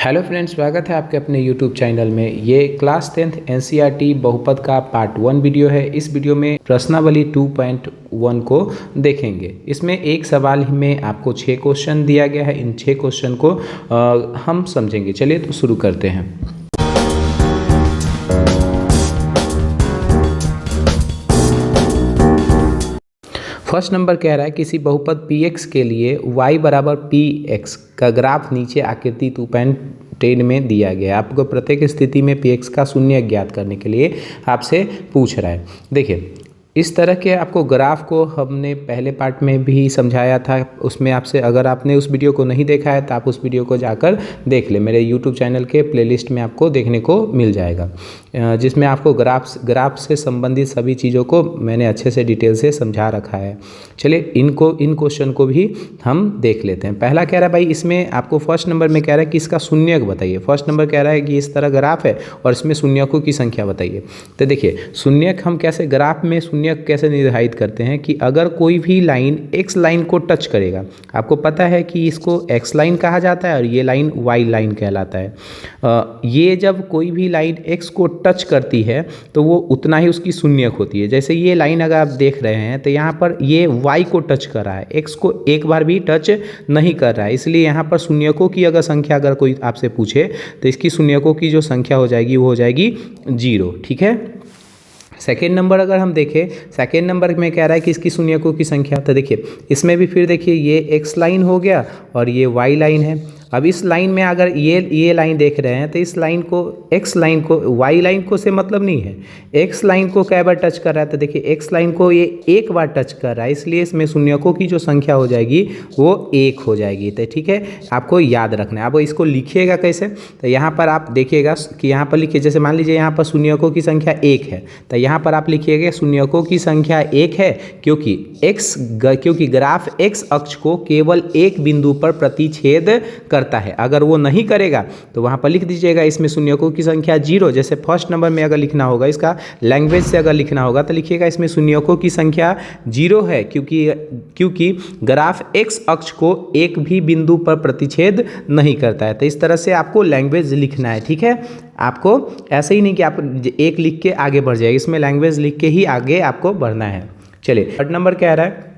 Hello friends, स्वागत है आपके अपने यूट्यूब चैनल में। ये क्लास 10th एनसीईआरटी बहुपद का पार्ट 1 वीडियो है। इस वीडियो में प्रश्नावली 2.1 को देखेंगे। इसमें एक सवाल में आपको 6 क्वेश्चन दिया गया है। इन 6 क्वेश्चन को हम समझेंगे। चलिए तो शुरू करते हैं। फर्स्ट नंबर कह रहा है किसी बहुपद px के लिए y बराबर px का ग्राफ नीचे आकृति 2.10 में दिया गया है। आपको प्रत्येक स्थिति में px का शून्य ज्ञात करने के लिए आपसे पूछ रहा है। देखिए, इस तरह के आपको ग्राफ को हमने पहले पार्ट में भी समझाया था। उसमें आपसे, अगर आपने उस वीडियो को नहीं देखा है तो आप उस वीडियो को जाकर देख लें। मेरे यूट्यूब चैनल के प्लेलिस्ट में आपको देखने को मिल जाएगा, जिसमें आपको ग्राफ से संबंधित सभी चीज़ों को मैंने अच्छे से डिटेल से समझा रखा है। चलिए इन क्वेश्चन को भी हम देख लेते हैं। पहला कह रहा है भाई, इसमें आपको फर्स्ट नंबर में कह रहा है कि इसका शून्यक बताइए। फर्स्ट नंबर कह रहा है कि इस तरह ग्राफ है और इसमें शून्यकों की संख्या बताइए। तो देखिए, शून्यक हम कैसे ग्राफ में शून्यक कैसे निर्धारित करते हैं कि अगर कोई भी लाइन x लाइन को टच करेगा, आपको पता है कि इसको x लाइन कहा जाता है और ये लाइन y लाइन कहलाता है। ये जब कोई भी लाइन x को टच करती है तो वो उतना ही उसकी शून्यक होती है। जैसे ये लाइन अगर आप देख रहे हैं तो यहाँ पर ये y को टच कर रहा है, x को एक बार भी टच नहीं कर रहा है। इसलिए यहाँ पर शून्यकों की अगर संख्या अगर कोई आपसे पूछे तो इसकी शून्यकों की जो संख्या हो जाएगी वो हो जाएगी 0। ठीक है। सेकेंड नंबर अगर हम देखें, सेकेंड नंबर में कह रहा है कि इसकी शून्यकों की संख्या। तो देखिए, इसमें भी फिर देखिए, ये x लाइन हो गया और ये y लाइन है। अब इस लाइन में अगर ये लाइन देख रहे हैं तो इस लाइन को, x लाइन को, y लाइन को से मतलब नहीं है। x लाइन को कै बार टच कर रहा है? तो देखिए, x लाइन को ये एक बार टच कर रहा है, इसलिए इसमें शून्यकों की जो संख्या हो जाएगी वो 1 हो जाएगी। तो ठीक है, आपको याद रखना है। अब इसको लिखिएगा कैसे? तो यहाँ पर आप देखिएगा कि यहाँ पर लिखिए, जैसे मान लीजिए यहाँ पर शून्यकों की संख्या 1 है, तो यहाँ पर आप लिखिएगा शून्यकों की संख्या 1 है, क्योंकि ग्राफ x अक्ष को केवल एक बिंदु पर प्रतिच्छेद करता है। अगर वो नहीं करेगा तो वहां पर लिख दीजिएगा इसमें शून्यकों की संख्या 0। जैसे फर्स्ट नंबर में अगर लिखना होगा, इसका लैंग्वेज से अगर लिखना होगा तो लिखिएगा इसमें शून्यकों की संख्या 0 है, क्योंकि ग्राफ x अक्ष को एक भी बिंदु पर प्रतिच्छेद नहीं करता है। तो इस तरह से आपको लैंग्वेज लिखना है। ठीक है, आपको ऐसे ही नहीं कि आप एक लिख के आगे बढ़ जाएगा, इसमें लैंग्वेज लिख के ही आगे आपको बढ़ना है। चलिए, थर्ड नंबर कह रहा है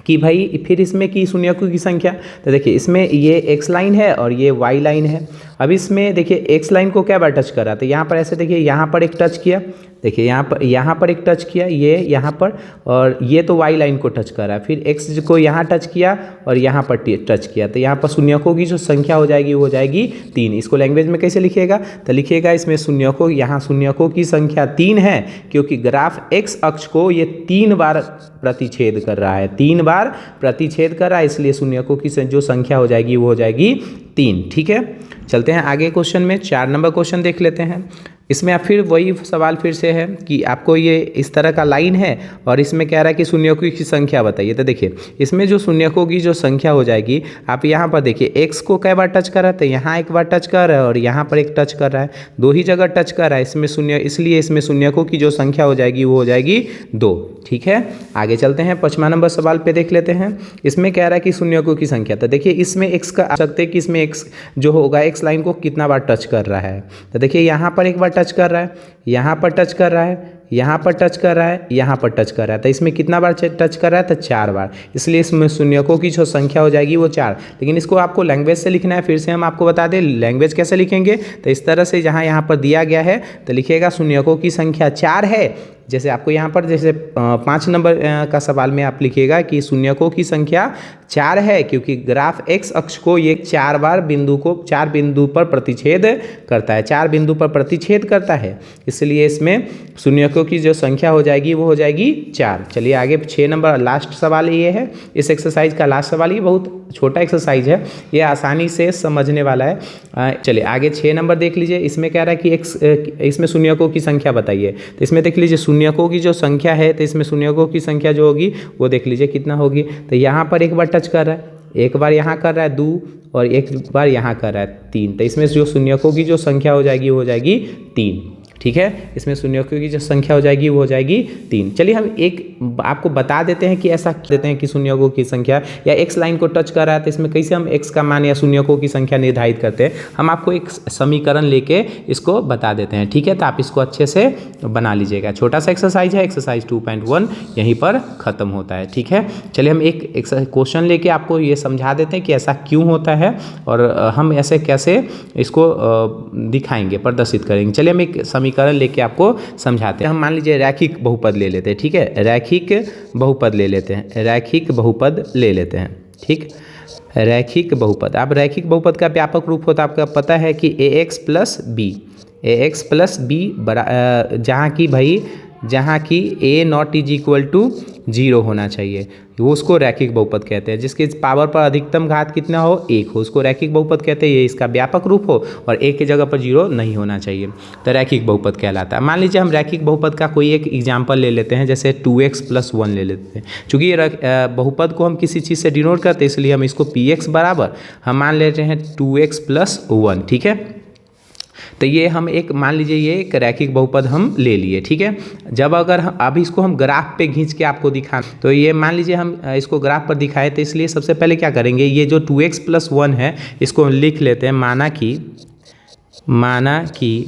कि भाई फिर इसमें की शून्यकों की संख्या। तो देखिए, इसमें ये x लाइन है और ये y लाइन है। अब इसमें देखिए, x लाइन को क्या बार टच कर रहा है? तो यहाँ पर ऐसे देखिए, यहाँ पर एक टच किया, देखिए यहाँ पर एक टच किया, ये यहाँ पर, और ये तो y लाइन को टच कर रहा है। फिर x को यहाँ टच किया और यहाँ पर टच किया, तो यहाँ पर शून्यकों की जो संख्या हो जाएगी वो हो जाएगी 3। इसको लैंग्वेज में कैसे लिखिएगा? तो लिखिएगा इसमें शून्यकों, यहाँ शून्यकों की संख्या 3 है, क्योंकि ग्राफ x अक्ष को ये 3 बार प्रतिच्छेद कर रहा है, 3 बार प्रतिच्छेद कर रहा है, इसलिए शून्यकों की जो संख्या हो जाएगी वो हो जाएगी 3। ठीक है, चलते हैं आगे क्वेश्चन में। 4 नंबर क्वेश्चन देख लेते हैं। इसमें आप फिर वही सवाल फिर से है कि आपको ये इस तरह का लाइन है और इसमें कह रहा है कि शून्यकों की संख्या बताइए। तो देखिए, इसमें जो शून्यकों की जो संख्या हो जाएगी, आप यहाँ पर देखिए, x को कई बार टच कर रहा है? तो यहाँ एक बार टच कर रहा है और यहाँ पर एक टच कर रहा है, 2 ही जगह टच कर रहा है इसमें शून्य, इसलिए इसमें शून्यकों की जो संख्या हो जाएगी वो हो जाएगी 2। ठीक है, आगे चलते हैं। 5वां नंबर सवाल पे देख लेते हैं। इसमें कह रहा है कि शून्यकों की संख्या। तो देखिए, इसमें x का आ सकते हैं कि इसमें x जो होगा, x लाइन को कितना बार टच कर रहा है? तो देखिए, यहाँ पर एक बार टच कर रहा है, यहाँ पर टच कर रहा है, यहाँ पर टच कर रहा है, यहाँ पर टच कर रहा है। तो इसमें कितना बार टच कर रहा है? तो 4 बार, इसलिए इसमें शून्यकों की जो संख्या हो जाएगी वो 4। लेकिन इसको आपको लैंग्वेज से लिखना है। फिर से हम आपको बता दें लैंग्वेज कैसे लिखेंगे। तो इस तरह से जहाँ यहाँ पर दिया गया है तो लिखिएगा शून्यकों की संख्या 4 है। जैसे आपको यहाँ पर, जैसे 5 नंबर का सवाल में आप लिखिएगा कि शून्यकों की संख्या 4 है, क्योंकि ग्राफ x अक्ष को ये 4 बिंदु पर प्रतिच्छेद करता है, 4 बिंदु पर प्रतिच्छेद करता है, इसलिए इसमें शून्यकों की जो संख्या हो जाएगी वो हो जाएगी 4। चलिए आगे 6 नंबर लास्ट सवाल ये है, इस एक्सरसाइज का लास्ट सवाल। ये बहुत छोटा एक्सरसाइज है, ये आसानी से समझने वाला है। चलिए आगे 6 नंबर देख लीजिए। इसमें कह रहा है कि इसमें शून्यकों की संख्या बताइए। तो इसमें देख लीजिए, शून्यकों की जो संख्या है, तो इसमें शून्यकों की संख्या जो होगी वो देख लीजिए कितना होगी। तो यहाँ पर एक बार टच कर रहा है, एक बार यहाँ कर रहा है 2 और एक बार यहाँ कर रहा है 3। तो इसमें जो शून्यकों की जो संख्या हो जाएगी वो हो जाएगी 3। ठीक है। इसमें शून्यकों की जो संख्या हो जाएगी वो हो जाएगी 3। चलिए हम एक आपको बता देते हैं कि ऐसा देते हैं कि शून्यकों की संख्या या एक्स लाइन को टच कर रहा है तो इसमें कैसे हम एक्स का मान या शून्यकों की संख्या निर्धारित करते हैं। हम आपको एक समीकरण लेके इसको बता देते हैं, ठीक है। तो आप इसको अच्छे से बना लीजिएगा। छोटा सा एक्सरसाइज है, एक्सरसाइज 2.1 यहीं पर खत्म होता है, ठीक है। चलिए हम एक क्वेश्चन लेके आपको ये समझा देते हैं कि ऐसा क्यों होता है और हम ऐसे कैसे इसको दिखाएंगे, प्रदर्शित करेंगे। चलिए हम एक समीकरण लेके आपको समझाते हैं। हम मान लीजिए रैखिक बहुपद ले लेते हैं, ठीक है। रैखिक बहुपद ले लेते हैं, रैखिक बहुपद ले लेते हैं, ठीक। रैखिक बहुपद, अब रैखिक बहुपद का व्यापक रूप होता है आपका पता है कि ax प्लस बी, ax प्लस बी जहाँ की a not is equal to 0 होना चाहिए, वो उसको रैखिक बहुपद कहते हैं। जिसके पावर पर अधिकतम घात कितना हो 1 हो, उसको रैखिक बहुपद कहते हैं। ये इसका व्यापक रूप हो और एक की जगह पर 0 नहीं होना चाहिए, तो रैखिक बहुपद कहलाता है। मान लीजिए हम रैखिक बहुपद का कोई एक एग्जाम्पल ले लेते हैं, जैसे 2x प्लस 1 ले लेते हैं। चूँकि ये बहुपद को हम किसी चीज़ से डिनोट करते हैं इसलिए हम इसको px बराबर हम मान लेते हैं 2x प्लस 1, ठीक है। तो ये हम एक मान लीजिए ये एक रैखिक बहुपद हम ले लिए, ठीक है। जब अगर हम अभी इसको हम ग्राफ पे खींच के आपको दिखा, तो ये मान लीजिए हम इसको ग्राफ पर दिखाए, तो इसलिए सबसे पहले क्या करेंगे, ये जो 2x प्लस 1 है इसको हम लिख लेते हैं। माना कि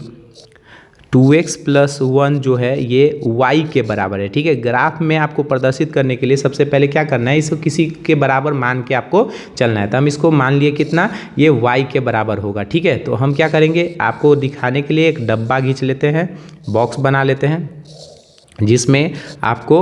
2x प्लस 1 जो है ये y के बराबर है, ठीक है। ग्राफ में आपको प्रदर्शित करने के लिए सबसे पहले क्या करना है, इसको किसी के बराबर मान के आपको चलना है। तो हम इसको मान लिए कितना, ये y के बराबर होगा, ठीक है। तो हम क्या करेंगे, आपको दिखाने के लिए एक डब्बा खींच लेते हैं, बॉक्स बना लेते हैं, जिसमें आपको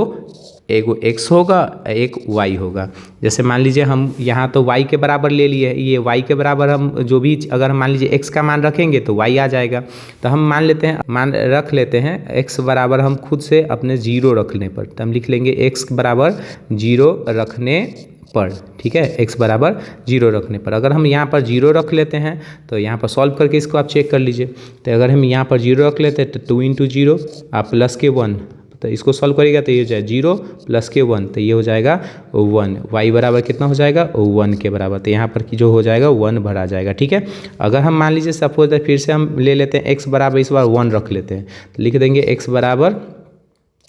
एक x होगा एक y होगा। जैसे मान लीजिए हम यहाँ तो y के बराबर ले लिए, ये y के बराबर हम जो भी अगर हम मान लीजिए x का मान रखेंगे तो y आ जाएगा। तो हम मान रख लेते हैं x बराबर हम खुद से अपने 0 रखने पर, तो हम लिख लेंगे x बराबर 0 रखने पर, ठीक है। x बराबर 0 रखने पर अगर हम यहाँ पर 0 रख लेते हैं तो यहाँ पर सॉल्व करके इसको आप चेक कर लीजिए। तो अगर हम यहाँ पर 0 रख लेते हैं तो 2 इंटू 0 आप प्लस के 1, तो इसको सॉल्व करेगा तो ये हो जाए 0 प्लस के 1, तो ये हो जाएगा 1। y बराबर कितना हो जाएगा 1 के बराबर, तो यहाँ पर की जो हो जाएगा 1 भरा जाएगा, ठीक है। अगर हम मान लीजिए सपोज फिर से हम ले लेते हैं x बराबर इस बार 1 रख लेते हैं, तो लिख देंगे x बराबर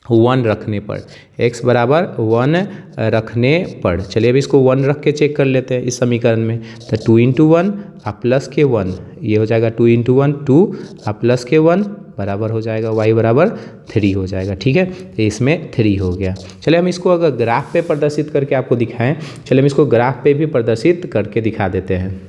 1 रखने पर, x बराबर 1 रखने पर। चलिए अभी इसको 1 रख के चेक कर लेते हैं इस समीकरण में। तो 2 इंटू 1 आप प्लस के 1, ये हो जाएगा 2 इंटू 1 2 आप प्लस के 1 बराबर हो जाएगा y बराबर 3 हो जाएगा, ठीक है। तो इसमें 3 हो गया। चलिए हम इसको अगर ग्राफ पे प्रदर्शित करके आपको दिखाएं, चलिए हम इसको ग्राफ पे भी प्रदर्शित करके दिखा देते हैं।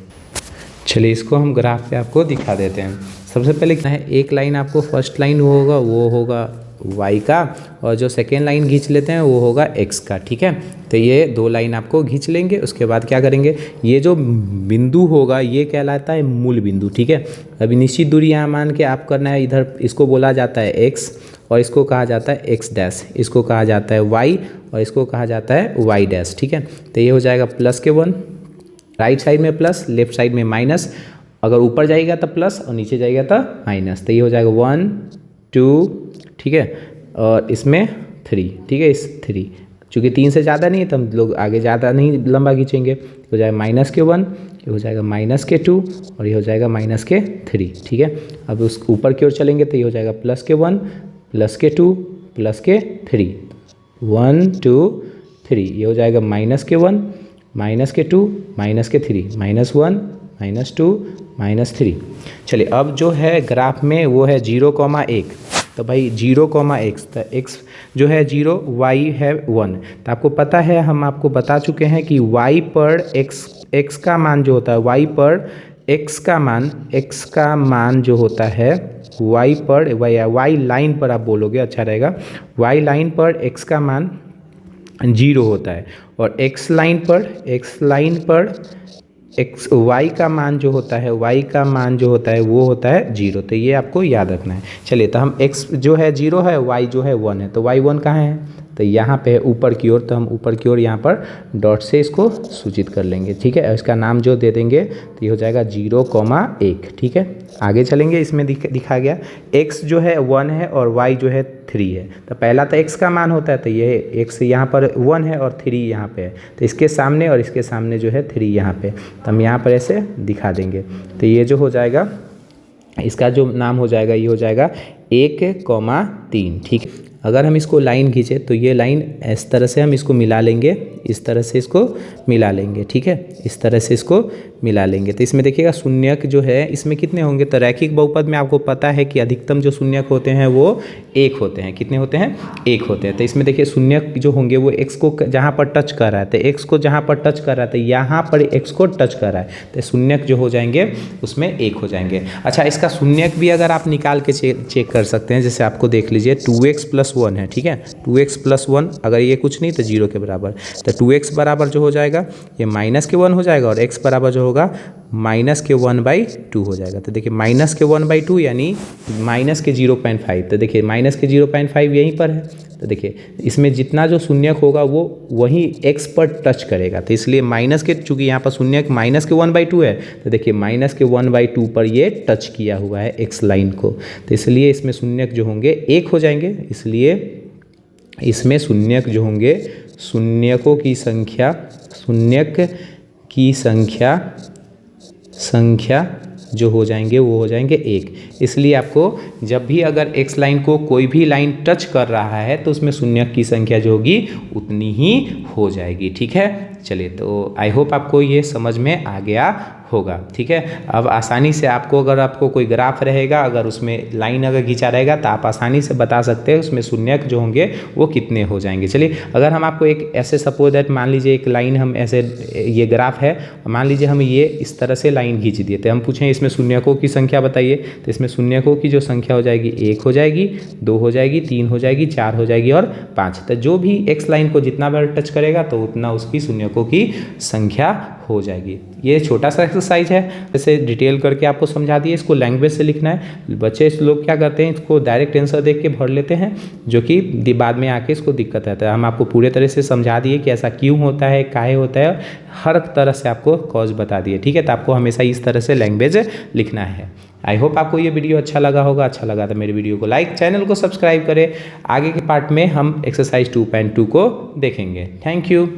चलिए इसको हम ग्राफ पे आपको दिखा देते हैं। सबसे पहले क्या है, एक लाइन आपको फर्स्ट लाइन वो होगा y का, और जो सेकेंड लाइन खींच लेते हैं वो होगा x का, ठीक है। तो ये 2 लाइन आपको खींच लेंगे। उसके बाद क्या करेंगे, ये जो बिंदु होगा ये कहलाता है मूल बिंदु, ठीक है। अभी निश्चित दूरी यहाँ मान के आप करना है, इधर इसको बोला जाता है x और इसको कहा जाता है x डैश, इसको कहा जाता है y और इसको कहा जाता है y डैश, ठीक है। तो ये हो जाएगा प्लस के 1, राइट साइड में प्लस लेफ्ट साइड में माइनस, अगर ऊपर जाएगा तो प्लस और नीचे जाएगा तो माइनस। तो ये हो जाएगा 1 2, ठीक है, और इसमें 3, ठीक है। इस 3 चूँकि 3 से ज़्यादा नहीं है तो हम लोग आगे ज़्यादा नहीं लंबा खींचेंगे। हो जाएगा माइनस के 1, ये हो जाएगा माइनस के 2 और ये हो जाएगा माइनस के 3, ठीक है। अब उस ऊपर की ओर चलेंगे तो ये हो जाएगा प्लस के 1 प्लस के 2 प्लस के 3, 1 2 3, ये हो जाएगा माइनस के 1 माइनस के 2 माइनस के 3 माइनस 1 माइनस 2 माइनस 3। चलिए अब जो है ग्राफ में वो है 0,1, तो भाई 0,x, तो x जो है 0, y है 1। तो आपको पता है, हम आपको बता चुके हैं कि y पर x का मान जो होता है, y पर x का मान जो होता है y पर y लाइन पर आप बोलोगे अच्छा रहेगा, y लाइन पर x का मान 0 होता है और x लाइन पर y का मान जो होता है वो होता है 0। तो ये आपको याद रखना है। चलिए तो हम x जो है 0 है, y जो है 1 है, तो y 1 कहाँ है, तो यहाँ पे है ऊपर की ओर। तो हम ऊपर की ओर यहाँ पर डॉट से इसको सूचित कर लेंगे, ठीक है। इसका नाम जो दे देंगे तो ये हो जाएगा 0,1, ठीक है। आगे चलेंगे, इसमें दिखा गया x जो है 1 है और y जो है 3 है। तो पहला तो x का मान होता है, तो ये x यहाँ पर 1 है और 3 यहाँ पे है, तो इसके सामने और इसके सामने जो है 3 यहाँ पे, तो हम यहाँ पर ऐसे दिखा देंगे। तो ये जो हो जाएगा, इसका जो नाम हो जाएगा ये हो जाएगा 1,3, ठीक है। अगर हम इसको लाइन खींचे तो ये लाइन इस तरह से हम इसको मिला लेंगे, इस तरह से इसको मिला लेंगे, ठीक है, इस तरह से इसको मिला लेंगे। तो इसमें देखिएगा शून्यक जो है इसमें कितने होंगे, तो रैखिक बहुपद में आपको पता है कि अधिकतम जो शून्यक होते हैं वो 1 होते हैं। कितने होते हैं? 1 होते हैं। तो इसमें देखिए शून्यक जो होंगे वो x को जहाँ पर टच कर रहा है, तो x को जहाँ पर टच कर रहा है तो यहाँ पर x को टच कर रहा है, तो शून्यक जो हो जाएंगे उसमें 1 हो जाएंगे। अच्छा, इसका शून्यक भी अगर आप निकाल के चेक कर सकते हैं, जैसे आपको देख लीजिए 2x + 1 है, ठीक है, 2x + 1 अगर ये कुछ नहीं तो 0 के बराबर, तो 2x बराबर जो हो जाएगा ये -1 हो जाएगा और x बराबर जो होगा -1/2 हो जाएगा। तो देखिए -1/2 यानी -0.5, तो देखिए -0.5 यहीं पर है। तो देखिए इसमें जितना जो शून्यक होगा वो वहीं x पर टच करेगा, तो इसलिए चूँकि यहाँ पर शून्यक -1/2 है, तो देखिए -1/2 पर ये टच किया हुआ है x लाइन को, तो इसलिए इसमें शून्यक जो होंगे 1 हो जाएंगे। इसलिए इसमें शून्यक जो होंगे, शून्यकों की संख्या, शून्यक की संख्या जो हो जाएंगे वो हो जाएंगे 1। इसलिए आपको जब भी अगर x लाइन को कोई भी लाइन टच कर रहा है तो उसमें शून्यक की संख्या जो होगी उतनी ही हो जाएगी, ठीक है। चलिए, तो आई होप आपको ये समझ में आ गया होगा, ठीक है। अब आसानी से अगर आपको कोई ग्राफ रहेगा, अगर उसमें लाइन अगर खींचा रहेगा तो आप आसानी से बता सकते हैं उसमें शून्यक जो होंगे वो कितने हो जाएंगे। चलिए, अगर हम आपको एक ऐसे सपोज दैट मान लीजिए एक लाइन हम ऐसे, ये ग्राफ है, मान लीजिए हम ये इस तरह से लाइन खींच दिए, तो हम पूछें इसमें शून्यकों की संख्या बताइए, तो इसमें शून्यकों की जो संख्या हो जाएगी 1 हो जाएगी, 2 हो जाएगी, 3 हो जाएगी, 4 हो जाएगी और 5। तो जो भी x लाइन को जितना बार टच करेगा तो उतना उसकी शून्यकों की संख्या हो जाएगी। ये छोटा सा एक्सरसाइज है, जैसे डिटेल करके आपको समझा दिए। इसको लैंग्वेज से लिखना है। बच्चे लोग क्या करते हैं, इसको डायरेक्ट आंसर देख के भर लेते हैं, जो कि बाद में आके इसको दिक्कत आता है। हम आपको पूरे तरह से समझा दिए कि ऐसा क्यों होता है, काहे होता है, हर तरह से आपको कॉज बता दिए, ठीक है। तो आपको हमेशा इस तरह से लैंग्वेज लिखना है। आई होप आपको ये वीडियो अच्छा लगा होगा। अच्छा लगा तो मेरे वीडियो को लाइक, चैनल को सब्सक्राइब करें। आगे के पार्ट में हम एक्सरसाइज 2.2 को देखेंगे। Thank you.